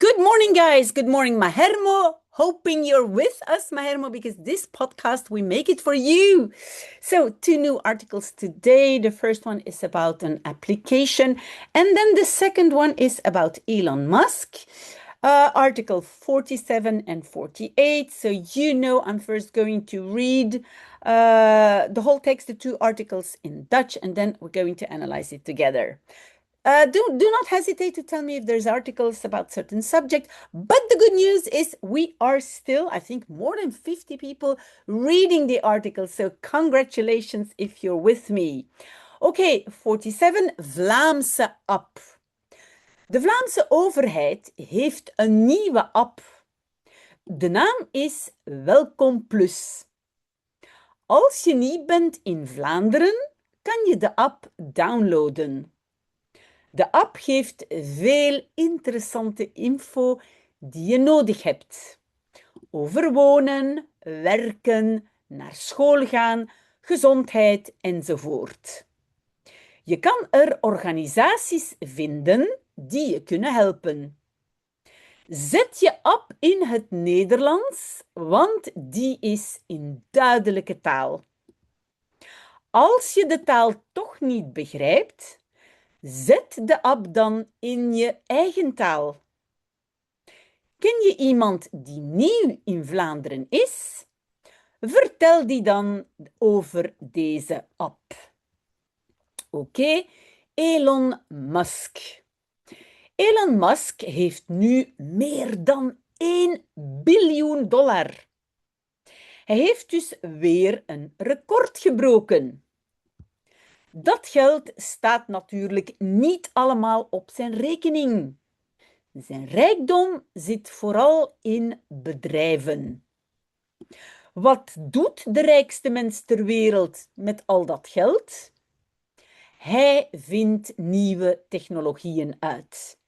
Good morning, guys. Good morning, MAHERMO. Hoping you're with us, MAHERMO, because this podcast, we make it for you. So 2 new articles today. The first one is about an application. And then the second one is about Elon Musk. Article 47 and 48. So you know I'm first going to read the whole text, the 2 articles in Dutch, and then we're going to analyze it together. Do not hesitate to tell me if there's articles about certain subject. But the good news is we are still, I think, more than 50 people reading the articles. So congratulations if you're with me. Okay, 47, Vlaamse app. De Vlaamse overheid heeft een nieuwe app. De naam is Welkom Plus. Als je niet bent in Vlaanderen, kan je de app downloaden. De app geeft veel interessante info die je nodig hebt. Over wonen, werken, naar school gaan, gezondheid enzovoort. Je kan er organisaties vinden die je kunnen helpen. Zet je app in het Nederlands, want die is in duidelijke taal. Als je de taal toch niet begrijpt, zet de app dan in je eigen taal. Ken je iemand die nieuw in Vlaanderen is? Vertel die dan over deze app. Oké, Elon Musk. Elon Musk heeft nu meer dan $1 biljoen. Hij heeft dus weer een record gebroken. Dat geld staat natuurlijk niet allemaal op zijn rekening. Zijn rijkdom zit vooral in bedrijven. Wat doet de rijkste mens ter wereld met al dat geld? Hij vindt nieuwe technologieën uit.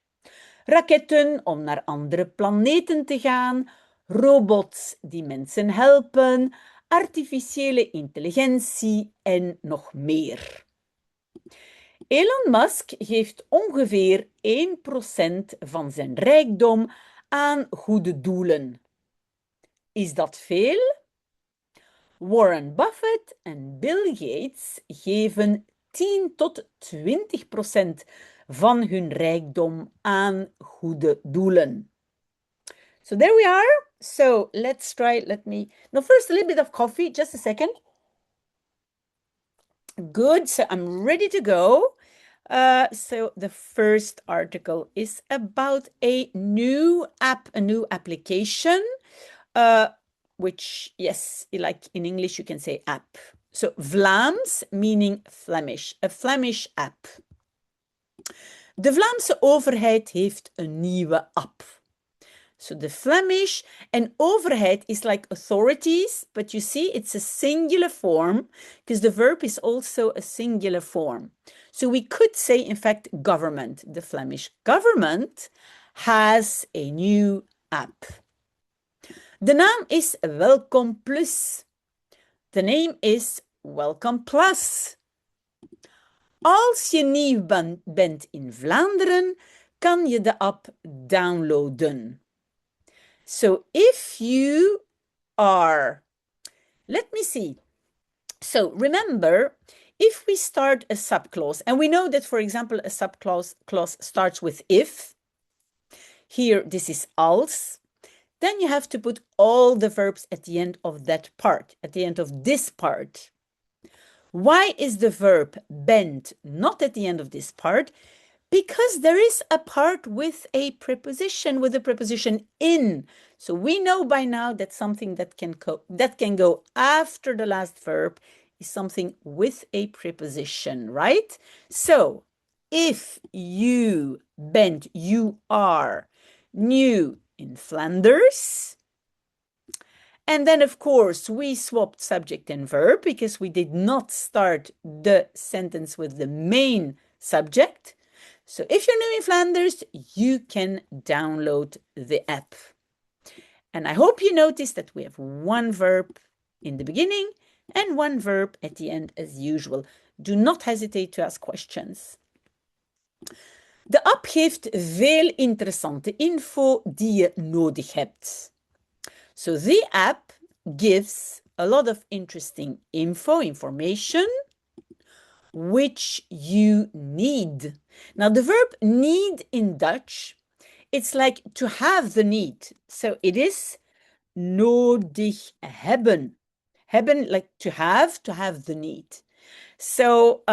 Raketten om naar andere planeten te gaan, robots die mensen helpen, artificiële intelligentie en nog meer. Elon Musk geeft ongeveer 1% van zijn rijkdom aan goede doelen. Is dat veel? Warren Buffett en Bill Gates geven 10 tot 20% van hun rijkdom aan goede doelen. So there we are. So let's try, now first a little bit of coffee, just a second. Good, so I'm ready to go. So the first article is about a new app, a new application, which, yes, like in English, you can say app. So Vlaams, meaning Flemish, a Flemish app. De Vlaamse overheid heeft een nieuwe app. So the Flemish and overheid is like authorities, but you see it's a singular form because the verb is also a singular form. So we could say, in fact, government. The Flemish government has a new app. De naam is Welkom Plus. The name is Welcome Plus. Als je nieuw bent in Vlaanderen, kan je de app downloaden. So if you are, let me see. So remember, if we start a subclause, and we know that, for example, a subclause starts with if, here this is als, then you have to put all the verbs at the end of that part, at the end of this part. Why is the verb bent not at the end of this part? Because there is a part with a preposition, with the preposition in. So we know by now that something that can go after the last verb is something with a preposition, right? So if you bent, you are new in Flanders. And then, of course, we swapped subject and verb because we did not start the sentence with the main subject. So if you're new in Flanders, you can download the app. And I hope you noticed that we have one verb in the beginning and one verb at the end as usual. Do not hesitate to ask questions. De app geeft veel interessante info die je nodig hebt. So the app gives a lot of interesting information, which you need. Now, the verb need in Dutch, it's like to have the need. So it is nodig hebben. Hebben, like to have the need. So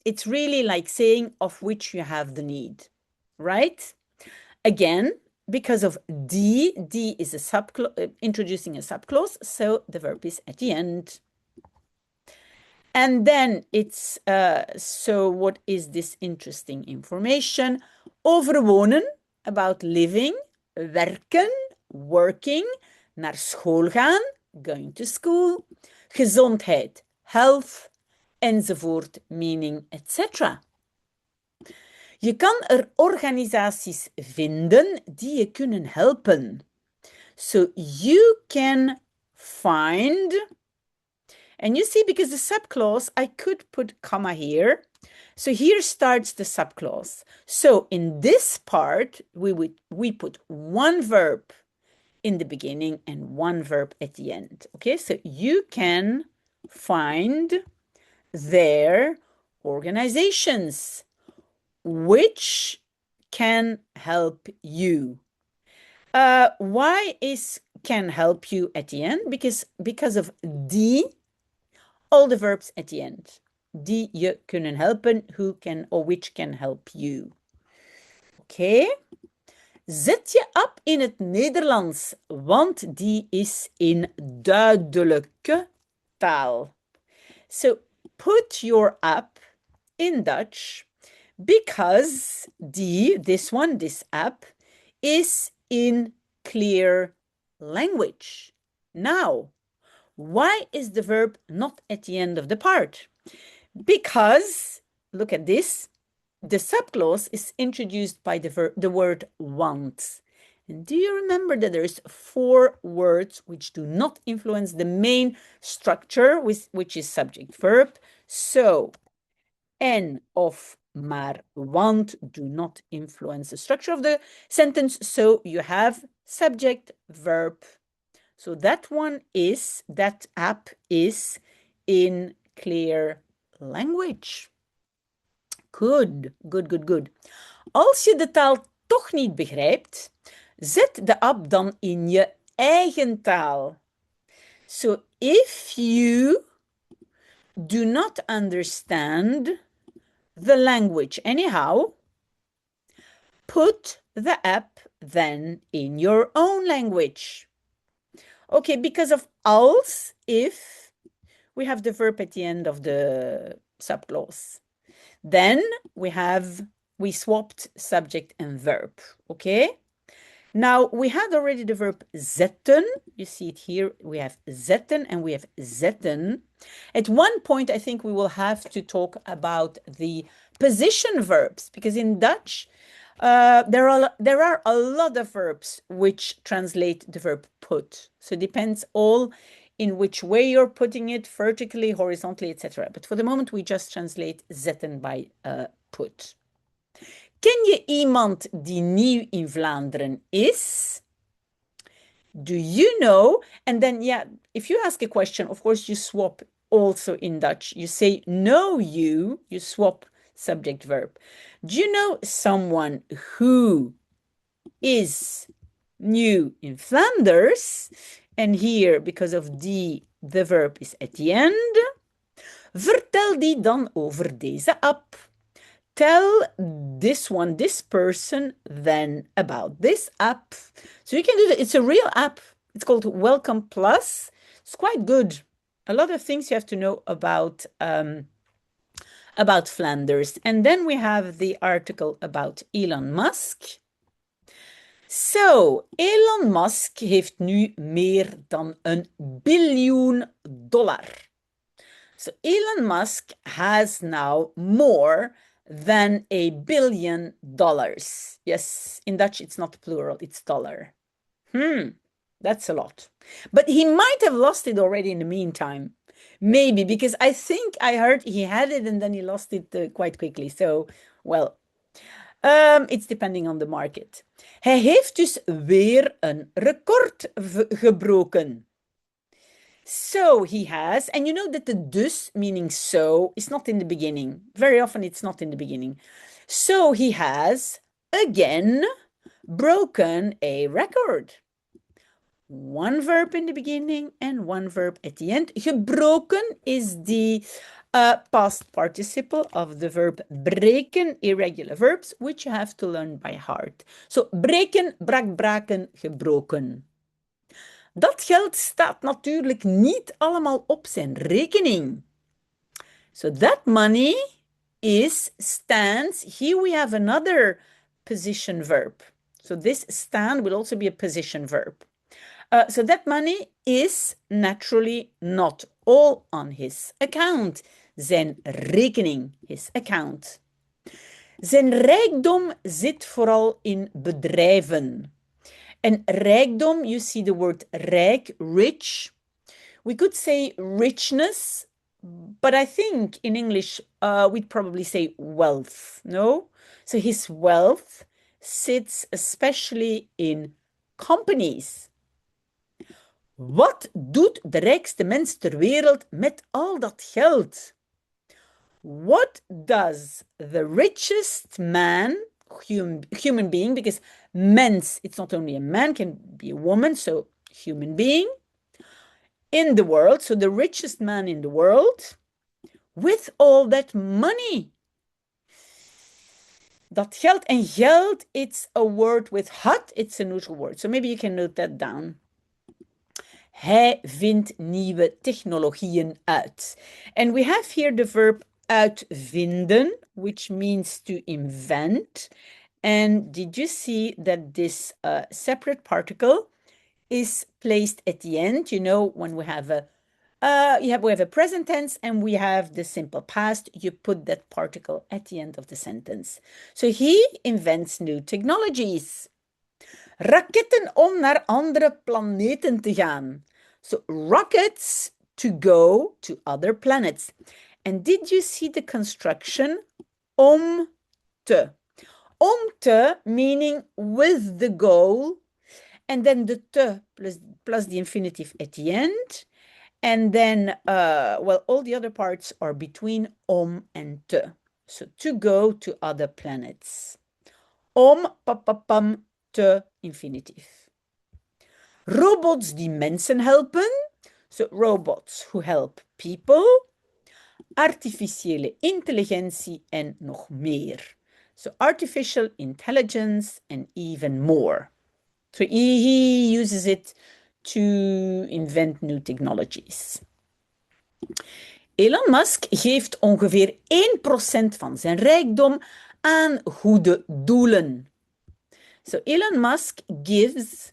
it's really like saying of which you have the need, right? Again, because of die is a subclause, introducing a subclause, so the verb is at the end. And then it's, so what is this interesting information? Over wonen, about living, werken, working, naar school gaan, going to school, gezondheid, health, enzovoort, meaning, etc. Je kan er organisaties vinden die je kunnen helpen. So you can find, and you see, because the subclause, I could put comma here. So here starts the subclause. So in this part, we put one verb in the beginning and one verb at the end. Okay, so you can find their organizations which can help you. Why is can help you at the end? Because of die, all the verbs at the end. Die je kunnen helpen, who can or which can help you. Oké. Zet je app in het Nederlands, want die is in duidelijke taal. So put your app in Dutch because this app is in clear language. Now, why is the verb not at the end of the part? Because, look at this, the subclause is introduced by the word want. And do you remember that there's 4 words which do not influence the main structure, which is subject-verb? So, en of maar want do not influence the structure of the sentence. So you have subject-verb. So that app is in clear language. Good. Als je de taal toch niet begrijpt, zet de app dan in je eigen taal. So if you do not understand the language anyhow, put the app then in your own language. Okay, because of als, if, we have the verb at the end of the subclause. Then we swapped subject and verb, okay? Now, we had already the verb zetten. You see it here. We have zetten and we have zetten. At one point, I think we will have to talk about the position verbs, because in Dutch, there are a lot of verbs which translate the verb put. So it depends all in which way you're putting it, vertically, horizontally, etc. But for the moment, we just translate zetten by put. Ken je iemand die nieuw in Vlaanderen is? Do you know? And then, yeah, if you ask a question, of course, you swap also in Dutch. You say know you swap subject-verb. Do you know someone who is new in Flanders? And here, because of the verb is at the end. Vertel die dan over deze app. Tell this person, then about this app. So you can do that. It's a real app. It's called Welcome Plus. It's quite good. A lot of things you have to know about Flanders. And then we have the article about Elon Musk. So, Elon Musk heeft nu meer dan $1 biljoen. So, Elon Musk has now more than $1 billion. Yes, in Dutch, it's not plural, it's dollar. That's a lot. But he might have lost it already in the meantime. Maybe, because I think I heard he had it and then he lost it quite quickly. So, well, It's depending on the market. Hij heeft dus weer een record gebroken. So he has, and you know that the dus, meaning so, is not in the beginning. Very often it's not in the beginning. So he has, again, broken a record. One verb in the beginning and one verb at the end. Gebroken is the past participle of the verb breken, irregular verbs, which you have to learn by heart. So breken, brak, braken, gebroken. Dat geld staat natuurlijk niet allemaal op zijn rekening. So that money stands. Here we have another position verb. So this stand will also be a position verb. So that money is naturally not all on his account. Zijn rekening, his account. Zijn rijkdom zit vooral in bedrijven. And rijkdom, you see the word rijk, rich. We could say richness, but I think in English we'd probably say wealth, no? So his wealth sits especially in companies. Wat doet de rijkste mens ter wereld met al dat geld? What does the richest man, human being, because mens, it's not only a man, can be a woman, so human being, in the world, so the richest man in the world, with all that money. Dat geld, and geld, it's a word with hat, it's a neutral word, so maybe you can note that down. Hij vindt nieuwe technologieën uit. And we have here the verb uitvinden, which means to invent. And did you see that this separate particle is placed at the end? You know, when we have a we have a present tense and we have the simple past, you put that particle at the end of the sentence. So he invents new technologies. Raketten om naar andere planeten te gaan. So rockets to go to other planets. And did you see the construction? Om te. Om te meaning with the goal. And then the te plus the infinitive at the end. And then, well, all the other parts are between om and te. So to go to other planets. Om, papapam, te, infinitive. Robots die mensen helpen. So robots who help people. Artificiële intelligentie en nog meer. So artificial intelligence and even more. So he uses it to invent new technologies. Elon Musk geeft ongeveer 1% van zijn rijkdom aan goede doelen. So Elon Musk gives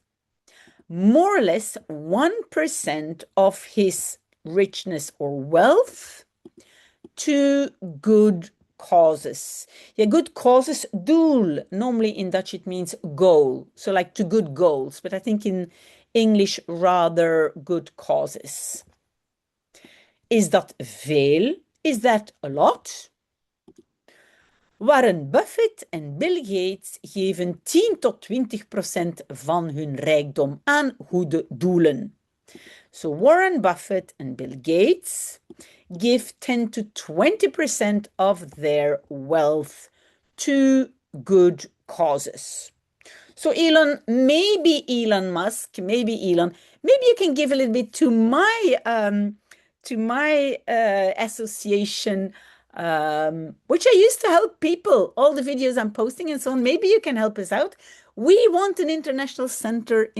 more or less 1% of his richness or wealth to good causes. Yeah, good causes, doel. Normally in Dutch it means goal. So like to good goals. But I think in English rather good causes. Is dat veel? Is that a lot? Warren Buffett en Bill Gates geven 10 tot 20% van hun rijkdom aan goede doelen. So Warren Buffett and Bill Gates give 10 to 20% of their wealth to good causes. So Elon, maybe Elon Musk, maybe you can give a little bit to my association, which I used to help people, all the videos I'm posting and so on. Maybe you can help us out. We want an international center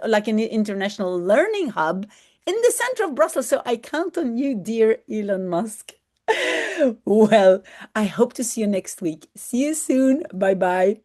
like an international learning hub in the center of Brussels. So I count on you, dear Elon Musk. Well, I hope to see you next week. See you soon. Bye-bye.